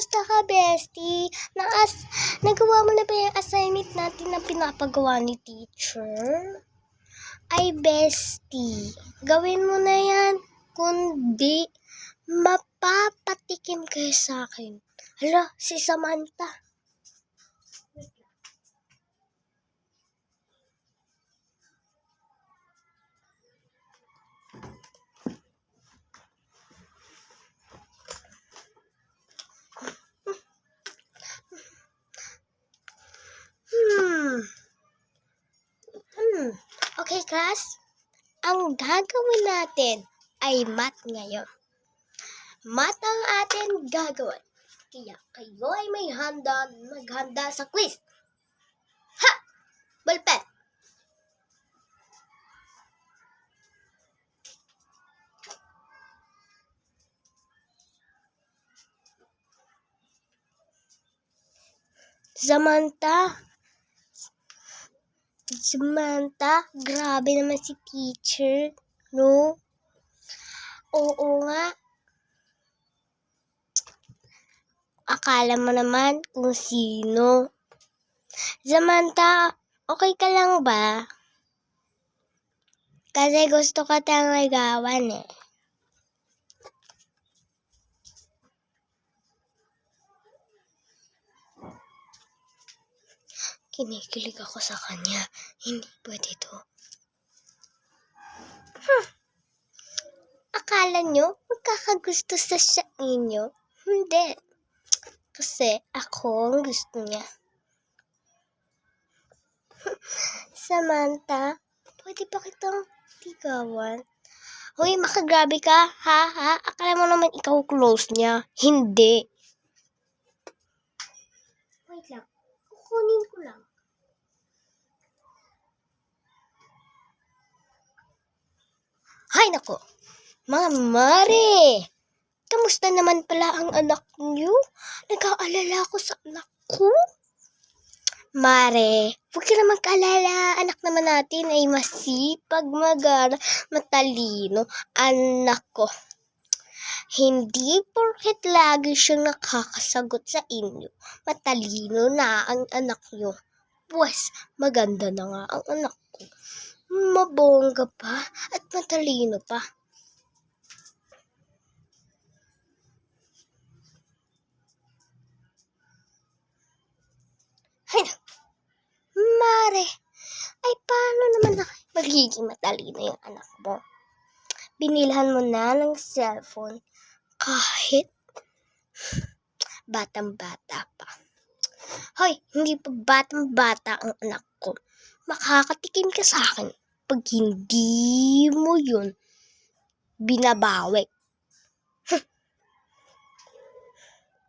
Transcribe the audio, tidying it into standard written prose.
Kamusta ka, bestie? Nagawa mo na ba yung assignment natin na pinapagawa ni teacher? Ay, bestie, gawin mo na yan. Kundi, mapapatikim kayo sa akin. Hala, si Samantha. Okay, class? Ang gagawin natin ay math ngayon. Math ang atin gagawin. Kaya kayo ay may maghanda sa quiz. Ha! Ballpen! Samantha, grabe naman si teacher, no? Oo nga. Akala mo naman kung sino. Samantha, okay ka lang ba? Kasi gusto ka tayong ligawan eh. Kinikilig ako sa kanya. Hindi pwede to. Akala nyo magkakagusto sa inyo? Hindi. Kasi ako ang gusto niya. Samantha, pwede ba kitang ligawan? Hoy, makagrabe ka, ha? Akala mo naman ikaw close niya. Hindi. Wait lang. Kukunin ko lang. Hay nako. Mga Mare! Kamusta naman pala ang anak niyo? Nag-aalala ako sa anak ko. Mare, huwag ka na mag-alala. Anak naman natin ay masipag, mag-aral, matalino. Anak ko. Hindi porket lagi siyang nakakasagot sa inyo. Matalino na ang anak niyo. Pues, maganda na nga ang anak ko. Mabongga pa at matalino pa. Ay, Mare, ay paano naman magiging matalino yung anak mo? Binilhan mo na ng cellphone kahit batang-bata pa. Hoy, hindi pa batang-bata ang anak ko. Makakatikim ka sa akin pag hindi mo yun binabawi.